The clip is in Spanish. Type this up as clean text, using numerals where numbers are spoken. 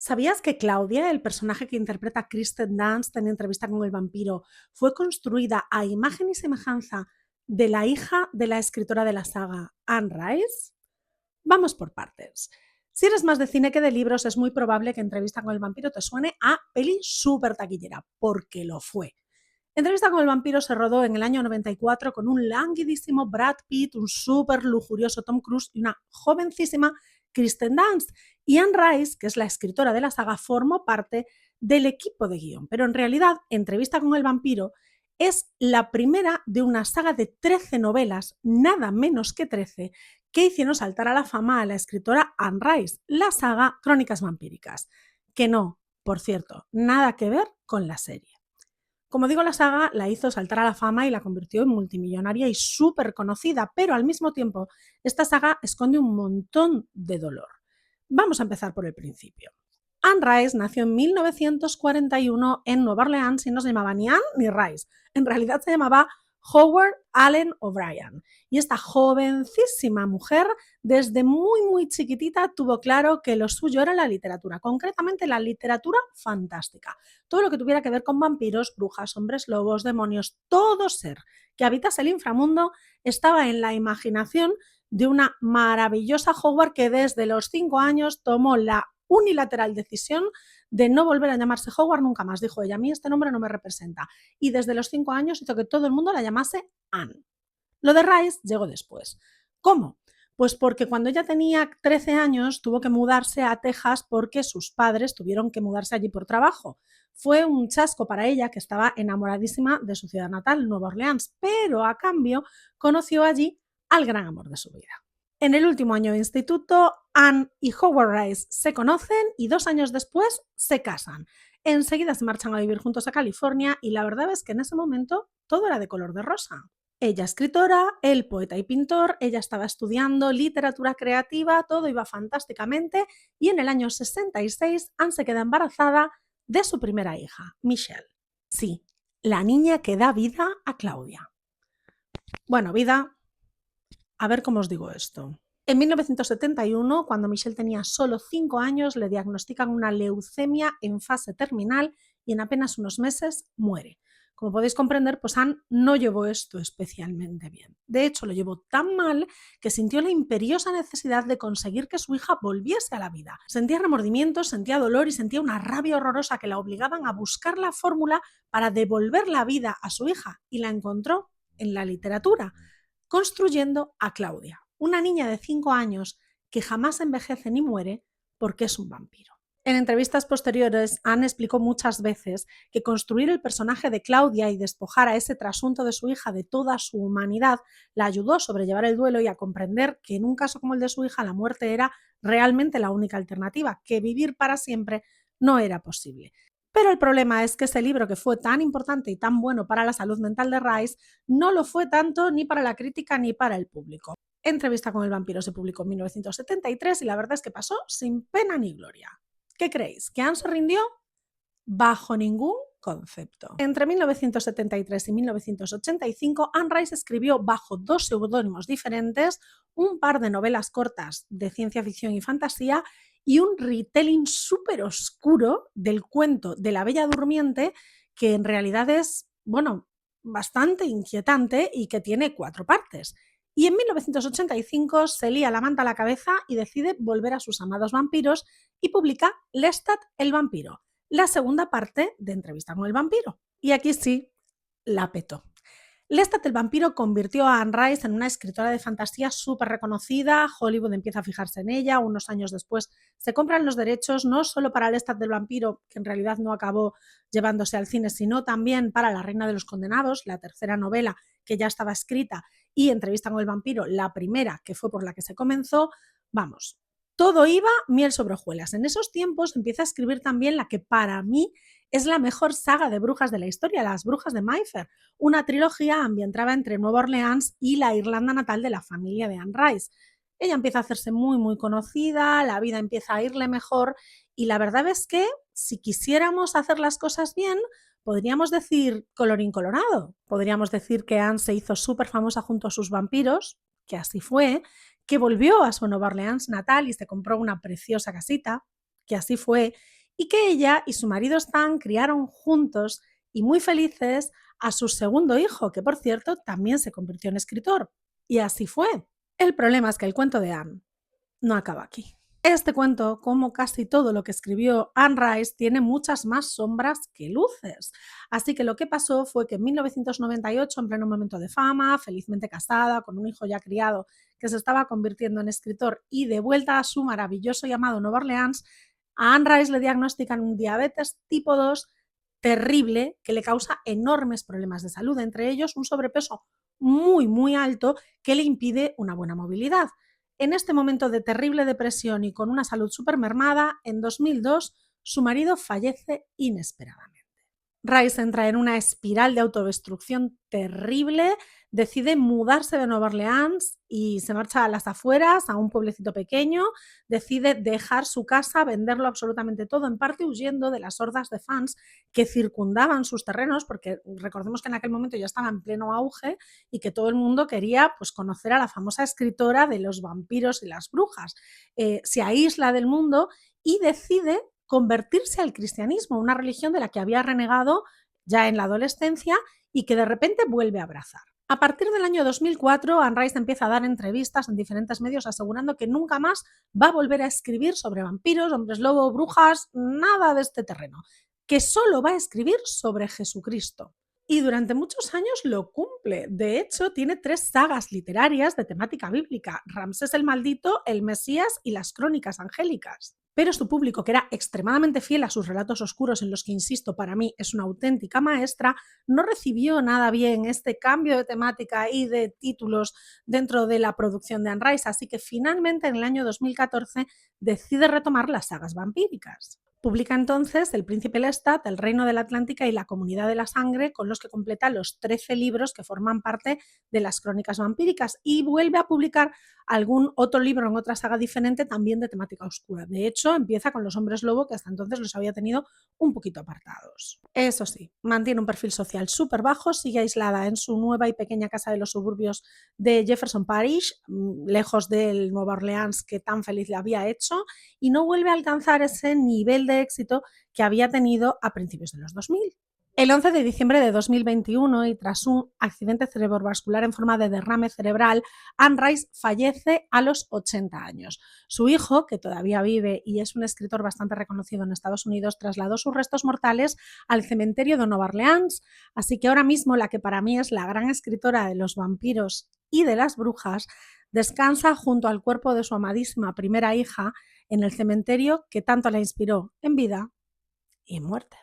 ¿Sabías que Claudia, el personaje que interpreta Kristen Dunst en Entrevista con el vampiro, fue construida a imagen y semejanza de la hija de la escritora de la saga, Anne Rice? Vamos por partes. Si eres más de cine que de libros, es muy probable que Entrevista con el vampiro te suene a peli súper taquillera, porque lo fue. Entrevista con el vampiro se rodó en el año 94 con un languidísimo Brad Pitt, un súper lujurioso Tom Cruise y una jovencísima Kristen Dunst. Y Anne Rice, que es la escritora de la saga, formó parte del equipo de guión. Pero en realidad, Entrevista con el vampiro es la primera de una saga de 13 novelas, nada menos que 13, que hicieron saltar a la fama a la escritora Anne Rice, la saga Crónicas Vampíricas, que no, por cierto, nada que ver con la serie. Como digo, la saga la hizo saltar a la fama y la convirtió en multimillonaria y súper conocida, pero al mismo tiempo esta saga esconde un montón de dolor. Vamos a empezar por el principio. Anne Rice nació en 1941 en Nueva Orleans y no se llamaba ni Anne ni Rice. En realidad se llamaba Howard Allen O'Brien. Y esta jovencísima mujer, desde muy chiquitita, tuvo claro que lo suyo era la literatura, concretamente la literatura fantástica. Todo lo que tuviera que ver con vampiros, brujas, hombres lobos, demonios, todo ser que habitase el inframundo estaba en la imaginación de una maravillosa Howard que desde los 5 años tomó la unilateral decisión de no volver a llamarse Howard nunca más. Dijo ella, a mí este nombre no me representa. Y desde los 5 años hizo que todo el mundo la llamase Anne. Lo de Rice llegó después. ¿Cómo? Pues porque cuando ella tenía 13 años tuvo que mudarse a Texas porque sus padres tuvieron que mudarse allí por trabajo. Fue un chasco para ella, que estaba enamoradísima de su ciudad natal, Nueva Orleans, pero a cambio conoció allí al gran amor de su vida. En el último año de instituto, Anne y Howard Rice se conocen y 2 años después se casan. Enseguida se marchan a vivir juntos a California y la verdad es que en ese momento todo era de color de rosa. Ella escritora, él poeta y pintor, ella estaba estudiando literatura creativa, todo iba fantásticamente y en el año 66 Anne se queda embarazada de su primera hija, Michelle. Sí, la niña que da vida a Claudia. Bueno, vida, a ver cómo os digo esto. En 1971, cuando Michelle tenía solo 5 años, le diagnostican una leucemia en fase terminal y en apenas unos meses muere. Como podéis comprender, pues Anne no llevó esto especialmente bien. De hecho, lo llevó tan mal que sintió la imperiosa necesidad de conseguir que su hija volviese a la vida. Sentía remordimientos, sentía dolor y sentía una rabia horrorosa que la obligaban a buscar la fórmula para devolver la vida a su hija y la encontró en la literatura, construyendo a Claudia, una niña de 5 años que jamás envejece ni muere porque es un vampiro. En entrevistas posteriores, Anne explicó muchas veces que construir el personaje de Claudia y despojar a ese trasunto de su hija de toda su humanidad la ayudó a sobrellevar el duelo y a comprender que en un caso como el de su hija la muerte era realmente la única alternativa, que vivir para siempre no era posible. Pero el problema es que ese libro, que fue tan importante y tan bueno para la salud mental de Rice, no lo fue tanto ni para la crítica ni para el público. Entrevista con el vampiro se publicó en 1973 y la verdad es que pasó sin pena ni gloria. ¿Qué creéis? ¿Que Anne se rindió? Bajo ningún concepto. Entre 1973 y 1985, Anne Rice escribió bajo 2 seudónimos diferentes un par de novelas cortas de ciencia ficción y fantasía y un retelling súper oscuro del cuento de la Bella Durmiente, que en realidad es, bueno, bastante inquietante y que tiene 4 partes. Y en 1985 se lía la manta a la cabeza y decide volver a sus amados vampiros y publica Lestat el vampiro, la segunda parte de Entrevista con el vampiro. Y aquí sí, la petó. Lestat el vampiro convirtió a Anne Rice en una escritora de fantasía súper reconocida. Hollywood empieza a fijarse en ella. Unos años después se compran los derechos no solo para Lestat del vampiro, que en realidad no acabó llevándose al cine, sino también para La reina de los condenados, la tercera novela que ya estaba escrita, y Entrevista con el vampiro, la primera, que fue por la que se comenzó. Vamos, todo iba miel sobre hojuelas. En esos tiempos empieza a escribir también la que para mí es la mejor saga de brujas de la historia, Las brujas de Mayfair, una trilogía ambientada entre Nueva Orleans y la Irlanda natal de la familia de Anne Rice. Ella empieza a hacerse muy conocida, la vida empieza a irle mejor y la verdad es que si quisiéramos hacer las cosas bien, podríamos decir colorín colorado. Podríamos decir que Anne se hizo súper famosa junto a sus vampiros, que así fue, que volvió a su Nueva Orleans natal y se compró una preciosa casita, que así fue, y que ella y su marido Stan criaron juntos y muy felices a su segundo hijo, que por cierto también se convirtió en escritor. Y así fue. El problema es que el cuento de Anne no acaba aquí. Este cuento, como casi todo lo que escribió Anne Rice, tiene muchas más sombras que luces. Así que lo que pasó fue que en 1998, en pleno momento de fama, felizmente casada, con un hijo ya criado que se estaba convirtiendo en escritor y de vuelta a su maravilloso llamado Nueva Orleans, a Anne Rice le diagnostican un diabetes tipo 2 terrible que le causa enormes problemas de salud, entre ellos un sobrepeso muy alto que le impide una buena movilidad. En este momento de terrible depresión y con una salud súper mermada, en 2002 su marido fallece inesperadamente. Rice entra en una espiral de autodestrucción terrible, decide mudarse de Nueva Orleans y se marcha a las afueras, a un pueblecito pequeño, decide dejar su casa, venderlo absolutamente todo, en parte huyendo de las hordas de fans que circundaban sus terrenos, porque recordemos que en aquel momento ya estaba en pleno auge y que todo el mundo quería pues, conocer a la famosa escritora de los vampiros y las brujas. Se aísla del mundo y decide convertirse al cristianismo, una religión de la que había renegado ya en la adolescencia y que de repente vuelve a abrazar. A partir del año 2004, Anne Rice empieza a dar entrevistas en diferentes medios asegurando que nunca más va a volver a escribir sobre vampiros, hombres lobo, brujas, nada de este terreno, que solo va a escribir sobre Jesucristo. Y durante muchos años lo cumple. De hecho, tiene 3 sagas literarias de temática bíblica: Ramsés el Maldito, el Mesías y las Crónicas Angélicas. Pero su público, que era extremadamente fiel a sus relatos oscuros, en los que, insisto, para mí es una auténtica maestra, no recibió nada bien este cambio de temática y de títulos dentro de la producción de Anne Rice, así que finalmente en el año 2014 decide retomar las sagas vampíricas. Publica entonces El Príncipe Lestat, El Reino de la Atlántica y La Comunidad de la Sangre, con los que completa los 13 libros que forman parte de las Crónicas Vampíricas, y vuelve a publicar algún otro libro en otra saga diferente también de temática oscura. De hecho, empieza con los hombres lobo, que hasta entonces los había tenido un poquito apartados. Eso sí, mantiene un perfil social súper bajo, sigue aislada en su nueva y pequeña casa de los suburbios de Jefferson Parish, lejos del Nueva Orleans que tan feliz le había hecho, y no vuelve a alcanzar ese nivel de éxito que había tenido a principios de los 2000. El 11 de diciembre de 2021, y tras un accidente cerebrovascular en forma de derrame cerebral, Anne Rice fallece a los 80 años. Su hijo, que todavía vive y es un escritor bastante reconocido en Estados Unidos, trasladó sus restos mortales al cementerio de Nueva Orleans, así que ahora mismo la que para mí es la gran escritora de los vampiros y de las brujas descansa junto al cuerpo de su amadísima primera hija en el cementerio que tanto la inspiró en vida y en muerte.